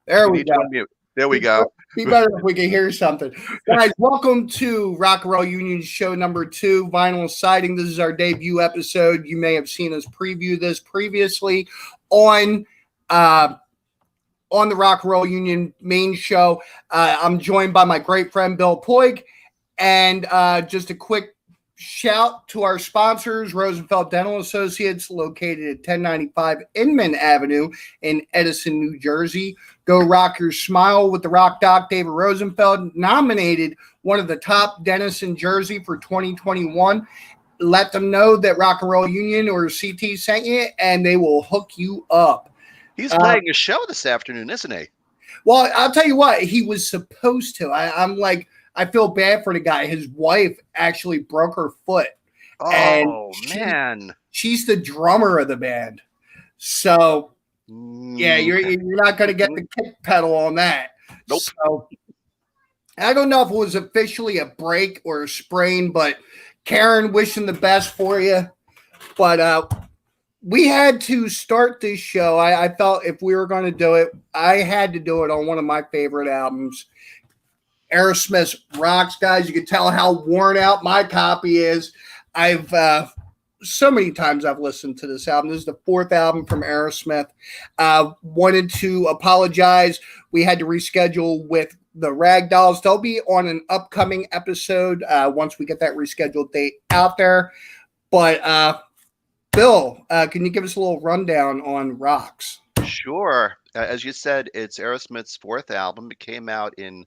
There You we need go. to unmute. There we go. Be better if we can hear something. Guys, welcome to Rock and Roll Union show number 2, Vinyl Siding. This is our debut episode. You may have seen us preview this previously on the Rock and Roll Union main show. I'm joined by my great friend Bill Poig. And just a quick shout to our sponsors, Rosenfeld Dental Associates, located at 1095 Inman Avenue in Edison, New Jersey. Go rock your smile with the Rock Doc, David Rosenfeld, nominated one of the top dentists in Jersey for 2021. Let them know that Rock and Roll Union or CT sent you, and they will hook you up. He's playing a show this afternoon, isn't he? Well, I'll tell you what, he was supposed to. I'm like, I feel bad for the guy. His wife actually broke her foot. Oh, man. She's the drummer of the band. So, yeah, you're not going to get the kick pedal on that. Nope. So, I don't know if it was officially a break or a sprain, but Karen, wishing the best for you. But we had to start this show. I felt if we were going to do it, I had to do it on one of my favorite albums. Aerosmith rocks, guys. You can tell how worn out my copy is. I've so many times I've listened to this album. This is the 4th album from Aerosmith. Wanted to apologize. We had to reschedule with the Ragdolls. They'll be on an upcoming episode once we get that rescheduled date out there. But Bill, can you give us a little rundown on Rocks? Sure. As you said, it's Aerosmith's 4th album. It came out in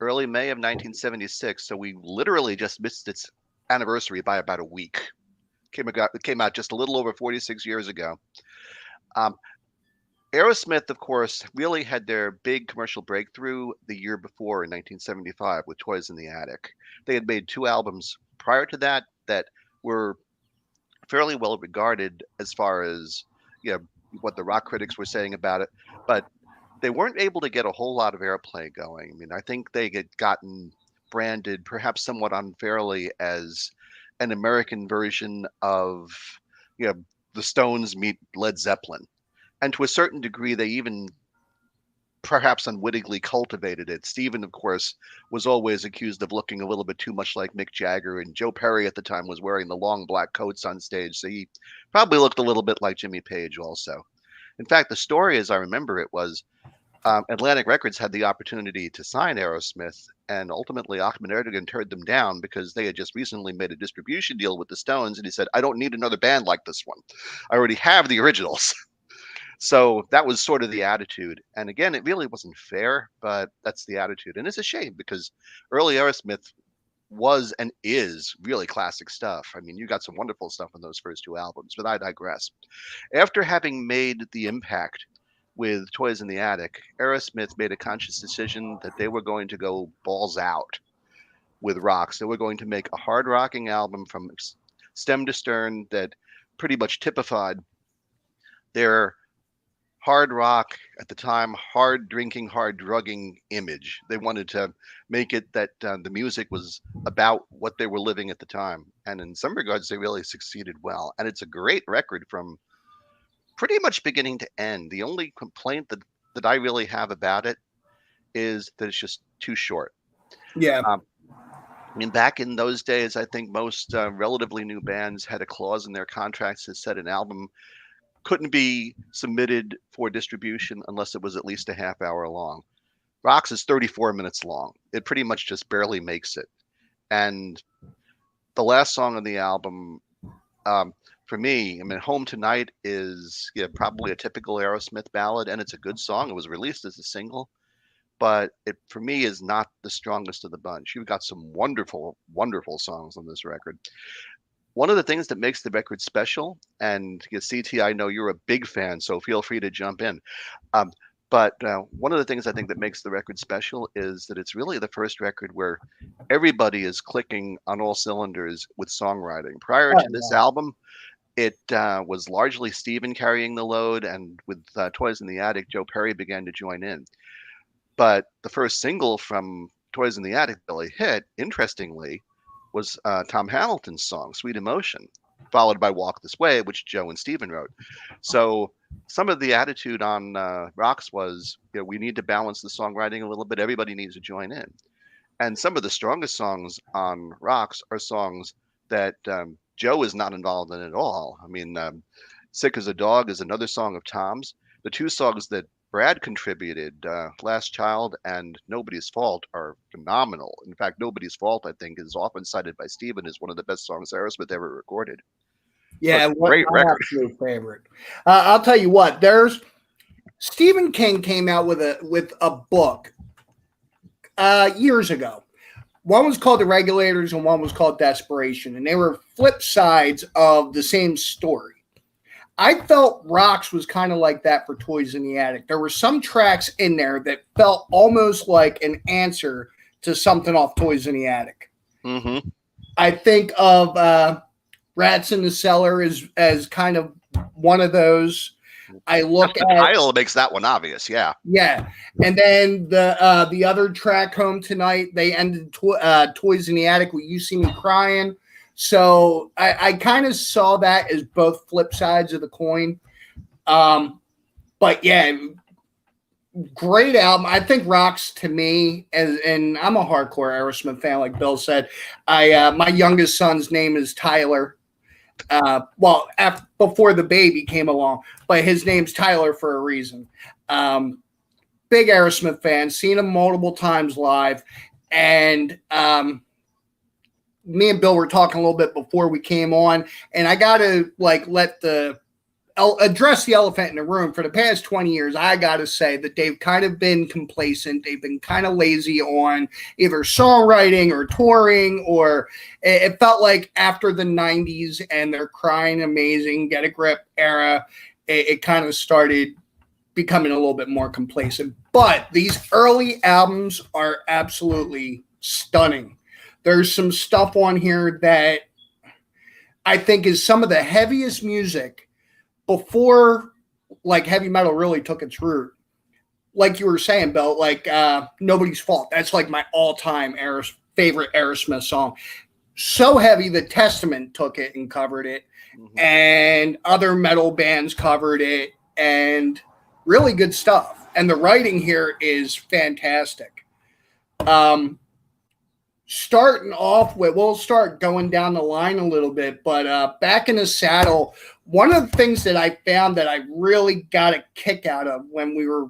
early May of 1976, so we literally just missed its anniversary by about a week. It came out just a little over 46 years ago. Aerosmith, of course, really had their big commercial breakthrough the year before in 1975 with Toys in the Attic. They had made 2 albums prior to that were fairly well regarded as far as what the rock critics were saying about it, but they weren't able to get a whole lot of airplay going. I mean, I think they had gotten branded, perhaps somewhat unfairly, as an American version of, the Stones meet Led Zeppelin. And to a certain degree, they even perhaps unwittingly cultivated it. Steven, of course, was always accused of looking a little bit too much like Mick Jagger, and Joe Perry at the time was wearing the long black coats on stage, so he probably looked a little bit like Jimmy Page also. In fact, the story, as I remember it, was Atlantic Records had the opportunity to sign Aerosmith, and ultimately Ahmet Ertegun turned them down because they had just recently made a distribution deal with the Stones, and he said, I don't need another band like this one. I already have the originals. So that was sort of the attitude. And again, it really wasn't fair, but that's the attitude. And it's a shame because early Aerosmith was and is really classic stuff. I mean, you got some wonderful stuff on those first 2 albums, but I digress. After having made the impact with Toys in the Attic, Aerosmith made a conscious decision that they were going to go balls out with rocks. They were going to make a hard rocking album from stem to stern that pretty much typified their hard rock, at the time, hard drinking, hard drugging image. They wanted to make it that the music was about what they were living at the time. And in some regards, they really succeeded well. And it's a great record from pretty much beginning to end. The only complaint that I really have about it is that it's just too short. Yeah. I mean, back in those days, I think most relatively new bands had a clause in their contracts that said an album couldn't be submitted for distribution unless it was at least a half hour long. Rocks is 34 minutes long. It pretty much just barely makes it. And the last song on the album, for me, I mean, Home Tonight is probably a typical Aerosmith ballad, and it's a good song. It was released as a single, but it, for me, is not the strongest of the bunch. You've got some wonderful, wonderful songs on this record. One of the things that makes the record special, and CT, I know you're a big fan, so feel free to jump in. But one of the things I think that makes the record special is that it's really the first record where everybody is clicking on all cylinders with songwriting. Prior to this album, it was largely Steven carrying the load, and with Toys in the Attic, Joe Perry began to join in. But the first single from Toys in the Attic, Billy Hit, interestingly, was Tom Hamilton's song, Sweet Emotion, followed by Walk This Way, which Joe and Steven wrote. So some of the attitude on Rocks was, we need to balance the songwriting a little bit. Everybody needs to join in. And some of the strongest songs on Rocks are songs that Joe is not involved in at all. I mean, Sick as a Dog is another song of Tom's. The two songs that Brad contributed, Last Child and Nobody's Fault, are phenomenal. In fact, Nobody's Fault, I think, is often cited by Steven as one of the best songs Aerosmith ever recorded. So Yeah, it's a what great my record. absolute favorite. I'll tell you what. There's Stephen King came out with a book years ago. One was called The Regulators and one was called Desperation, and they were flip sides of the same story. I felt Rocks was kind of like that for Toys in the Attic. There were some tracks in there that felt almost like an answer to something off Toys in the Attic. Mm-hmm. I think of Rats in the Cellar as kind of one of those. I look Just the at title makes that one obvious. Yeah. yeah, and then the other track, Home Tonight, they ended Toys in the Attic with You See Me Crying. So I kind of saw that as both flip sides of the coin. But yeah, great album. I think Rocks to me, and I'm a hardcore Aerosmith fan, like Bill said. My youngest son's name is Tyler. Before the baby came along, but his name's Tyler for a reason. Big Aerosmith fan, seen him multiple times live, and me and Bill were talking a little bit before we came on, and I got to address the elephant in the room. For the past 20 years, I got to say that they've kind of been complacent. They've been kind of lazy on either songwriting or touring, or it felt like after the 90s and their Crying Amazing, Get a Grip era, it kind of started becoming a little bit more complacent. But these early albums are absolutely stunning. There's some stuff on here that I think is some of the heaviest music before like heavy metal really took its root. Like you were saying, Bill, like Nobody's Fault. That's like my all-time favorite Aerosmith song. So heavy that Testament took it and covered it, and other metal bands covered it, and really good stuff. And the writing here is fantastic. Starting off with, we'll start going down the line a little bit, but Back in the Saddle, one of the things that I found that I really got a kick out of when we were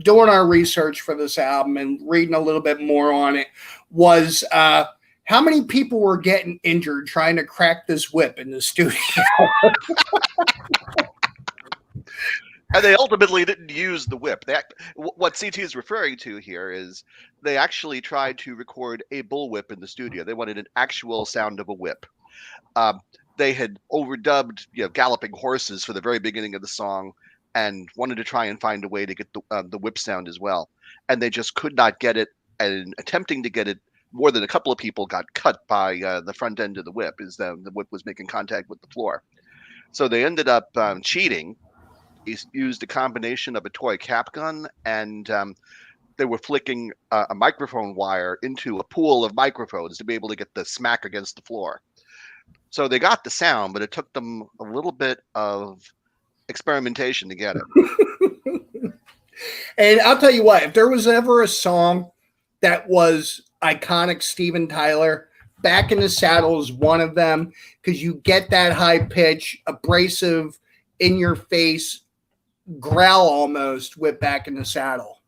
doing our research for this album and reading a little bit more on it was how many people were getting injured trying to crack this whip in the studio. And they ultimately didn't use the whip. What CT is referring to here is they actually tried to record a bullwhip in the studio. They wanted an actual sound of a whip. They had overdubbed, galloping horses for the very beginning of the song, and wanted to try and find a way to get the whip sound as well. And they just could not get it. And attempting to get it, more than a couple of people got cut by the front end of the whip as the whip was making contact with the floor. So they ended up cheating. He used a combination of a toy cap gun and they were flicking a microphone wire into a pool of microphones to be able to get the smack against the floor. So they got the sound, but it took them a little bit of experimentation to get it. And I'll tell you what, if there was ever a song that was iconic Steven Tyler, Back in the Saddle is one of them, because you get that high pitch, abrasive, in your face growl almost with Back in the Saddle.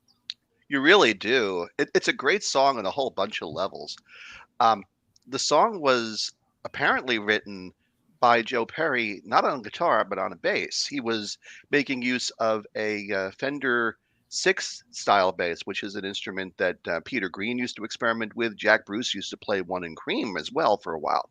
You really do. It's a great song on a whole bunch of levels. The song was apparently written by Joe Perry, not on guitar, but on a bass. He was making use of a Fender 6 style bass, which is an instrument that Peter Green used to experiment with. Jack Bruce used to play one in Cream as well for a while.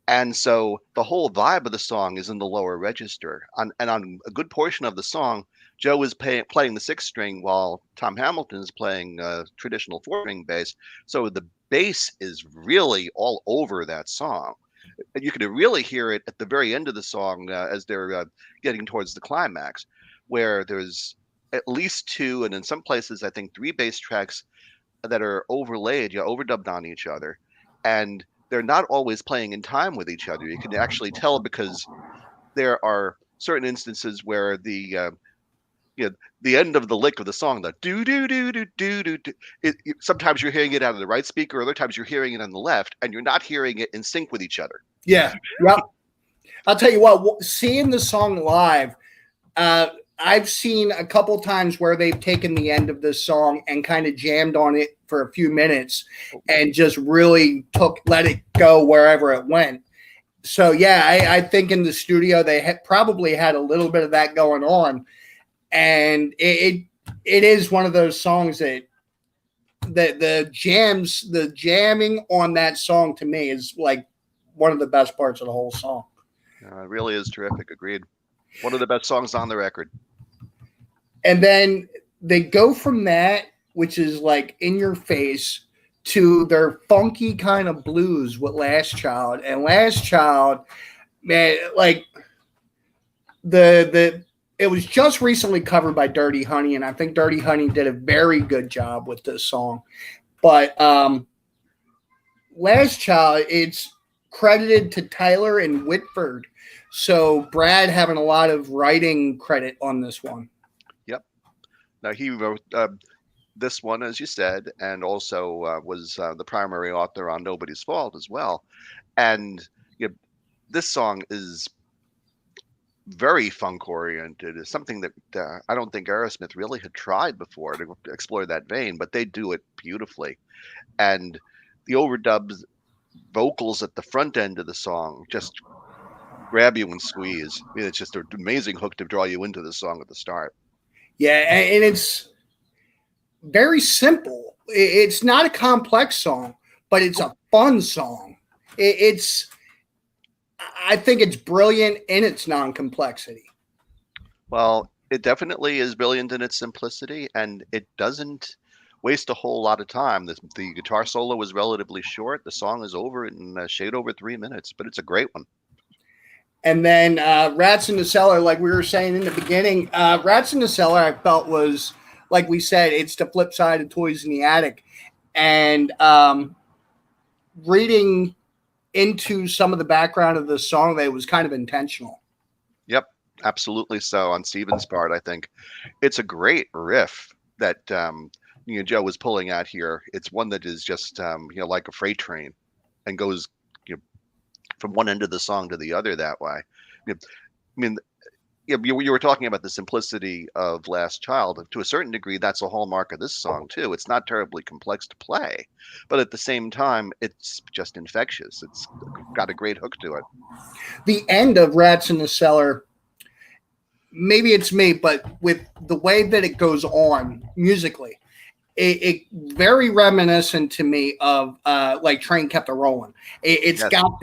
And so the whole vibe of the song is in the lower register. And on a good portion of the song, Joe is playing the 6th string while Tom Hamilton is playing traditional 4-string bass. So the bass is really all over that song. And you can really hear it at the very end of the song as they're getting towards the climax, where there's at least 2, and in some places, I think 3 bass tracks that are overlaid, overdubbed on each other. And they're not always playing in time with each other. You can actually tell because there are certain instances where you know, the end of the lick of the song, the do do do do do do do. Sometimes you're hearing it out of the right speaker, other times you're hearing it on the left, and you're not hearing it in sync with each other. Yeah. Yep. I'll tell you what, seeing the song live, I've seen a couple times where they've taken the end of this song and kind of jammed on it for a few minutes and just really let it go wherever it went. So yeah, I think in the studio they probably had a little bit of that going on, and it is one of those songs that the jamming on that song to me is like one of the best parts of the whole song. It really is terrific. Agreed. One of the best songs on the record. And then they go from that, which is like in your face, to their funky kind of blues with Last Child. And Last Child, man, like it was just recently covered by Dirty Honey, and I think Dirty Honey did a very good job with this song. But Last Child, it's credited to Tyler and Whitford. So Brad having a lot of writing credit on this one. Yep. Now he wrote this one, as you said, and also was the primary author on Nobody's Fault as well. And this song is very funk oriented. It's something that I don't think Aerosmith really had tried before to explore that vein, but they do it beautifully. And the overdubs vocals at the front end of the song just grab you and squeeze. I mean, it's just an amazing hook to draw you into the song at the start. Yeah, and it's very simple. It's not a complex song, but it's a fun song. I think it's brilliant in its non-complexity. Well, it definitely is brilliant in its simplicity, and it doesn't waste a whole lot of time. The guitar solo was relatively short. The song is over in a shade over 3 minutes, but it's a great one. And then Rats in the Cellar, like we were saying in the beginning, Rats in the Cellar, I felt was, like we said, it's the flip side of Toys in the Attic. And reading into some of the background of the song, that it was kind of intentional. Yep, absolutely so on Steven's part, I think. It's a great riff that Joe was pulling at here. It's one that is just like a freight train and goes from one end of the song to the other that way. I mean, you were talking about the simplicity of Last Child. To a certain degree, that's a hallmark of this song too. It's not terribly complex to play, but at the same time, it's just infectious. It's got a great hook to it. The end of Rats in the Cellar, maybe it's me, but with the way that it goes on musically, it very reminiscent to me of like Train Kept a Rolling. It's Yes. got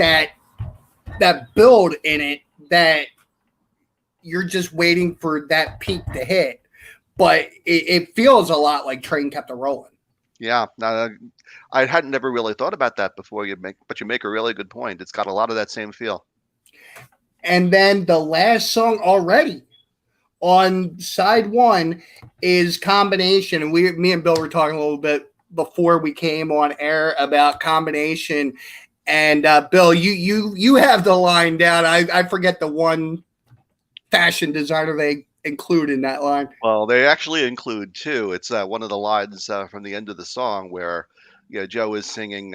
that build in it that you're just waiting for that peak to hit, but it feels a lot like Train Kept a Rolling. Yeah, I hadn't never really thought about that before. But you make a really good point. It's got a lot of that same feel. And then the last song already on side one is Combination, and me and Bill were talking a little bit before we came on air about Combination. And Bill, you have the line down. I forget the one fashion designer they include in that line. Well, they actually include two. It's one of the lines from the end of the song where Joe is singing,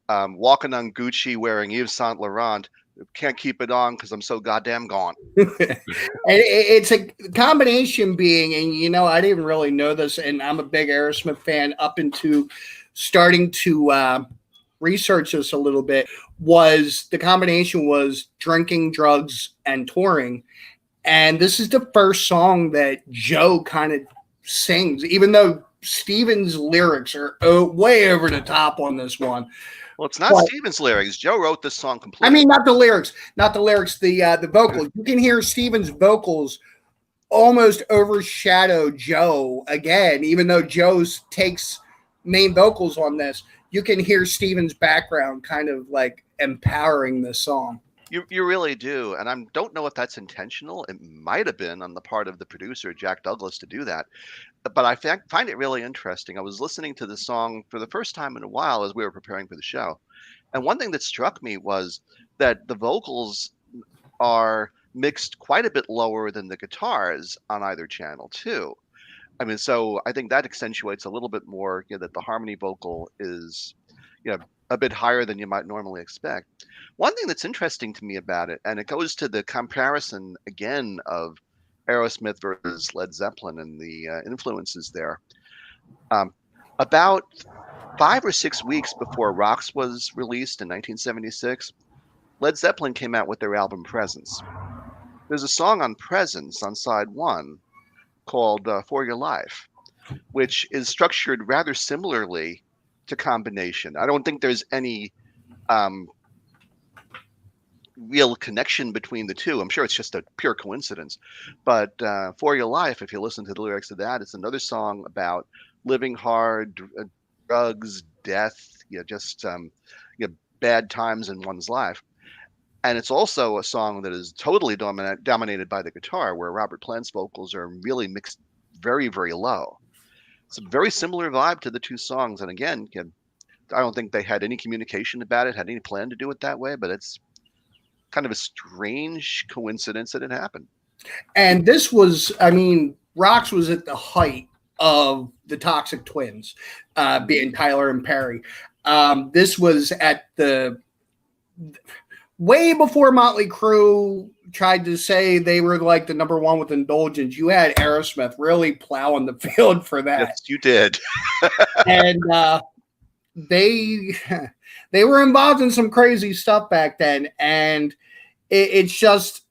walking on Gucci wearing Yves Saint Laurent. Can't keep it on because I'm so goddamn gone. And it's a combination being, and I didn't really know this, and I'm a big Aerosmith fan up into starting to research this a little bit, was the combination was drinking, drugs, and touring. And this is the first song that Joe kind of sings, even though Steven's lyrics are way over the top on this one. Well, it's not Steven's lyrics. Joe wrote this song completely. I mean, not the lyrics, the vocals. You can hear Steven's vocals almost overshadow Joe again, even though Joe takes main vocals on this. You can hear Steven's background kind of like empowering the song. You really do, and I don't know if that's intentional. It might have been on the part of the producer, Jack Douglas, to do that. But I find it really interesting. I was listening to the song for the first time in a while as we were preparing for the show. And one thing that struck me was that the vocals are mixed quite a bit lower than the guitars on either channel too. I mean, so I think that accentuates a little bit more, that the harmony vocal is, you know, a bit higher than you might normally expect. One thing that's interesting to me about it, and it goes to the comparison again of Aerosmith versus Led Zeppelin and the influences there. Um, about 5 or 6 weeks before Rocks was released in 1976, Led Zeppelin came out with their album Presence. There's a song on Presence on side one called For Your Life, which is structured rather similarly to Combination. I don't think there's any real connection between the two. I'm sure it's just a pure coincidence. But For Your Life, if you listen to the lyrics of that, it's another song about living hard, drugs, death, just bad times in one's life. And it's also a song that is totally dominated by the guitar, where Robert Plant's vocals are really mixed very, very low. It's a very similar vibe to the two songs. And again, I don't think they had any communication about it, had any plan to do it that way, but it's kind of a strange coincidence that it happened. And this was, I mean, Rocks was at the height of the Toxic Twins, being Tyler and Perry. This was at the way before Motley Crue tried to say they were like the number one with Indulgence. You had Aerosmith really plowing the field for that. Yes, you did. And they were involved in some crazy stuff back then, and it's just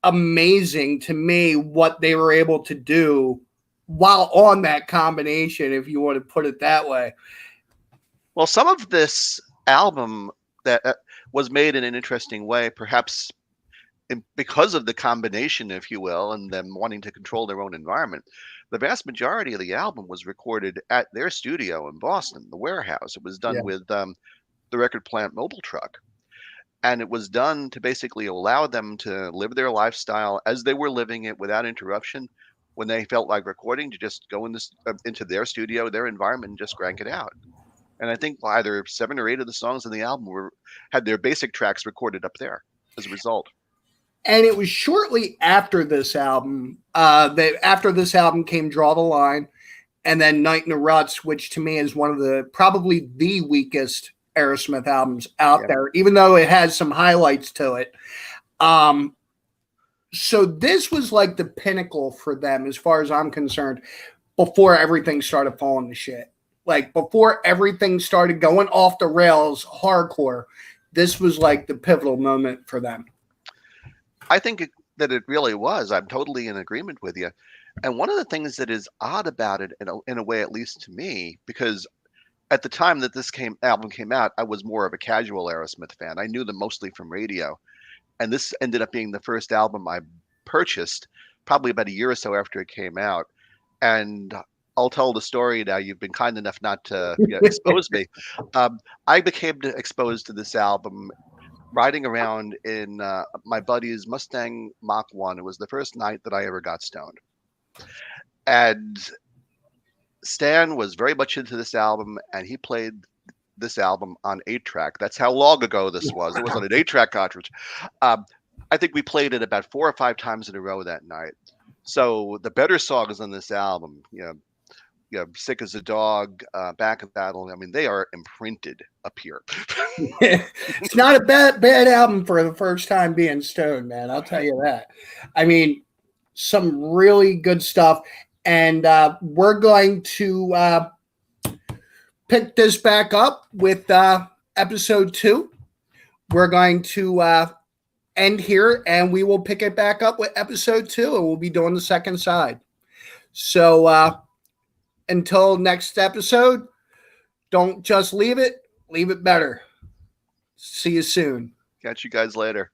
amazing to me what they were able to do while on that Combination, if you want to put it that way. Well, some of this album that was made in an interesting way, perhaps because of the Combination, if you will, and them wanting to control their own environment. The vast majority of the album was recorded at their studio in Boston, the Warehouse. It was done with the Record Plant mobile truck. And it was done to basically allow them to live their lifestyle as they were living it without interruption. When they felt like recording, to just go into their studio, their environment, and just crank it out. And I think either 7 or 8 of the songs in the album had their basic tracks recorded up there as a result. And it was shortly after this album, came Draw the Line, and then Night in the Ruts, which to me is one of probably the weakest Aerosmith albums out there, even though it has some highlights to it. So this was like the pinnacle for them, as far as I'm concerned, before everything started falling to shit. Like before everything started going off the rails hardcore, this was like the pivotal moment for them. I think that it really was. I'm totally in agreement with you. And one of the things that is odd about it, in a way, at least to me, because at the time that this album came out, I was more of a casual Aerosmith fan. I knew them mostly from radio. And this ended up being the first album I purchased probably about a year or so after it came out. And I'll tell the story now. You've been kind enough not to expose me. I became exposed to this album riding around in my buddy's Mustang Mach 1. It was the first night that I ever got stoned. And Stan was very much into this album, and he played this album on 8-track. That's how long ago this was. It was on an 8-track cartridge. I think we played it about 4 or 5 times in a row that night. So the better songs on this album, Sick as a Dog, Back in Battle, I mean, they are imprinted up here. It's not a bad album for the first time being stoned, man. I'll tell you that. I mean, some really good stuff. And we're going to pick this back up with episode 2. We're going to end here, and we will pick it back up with episode 2, and we'll be doing the second side. So until next episode, don't just leave it better. See you soon. Catch you guys later.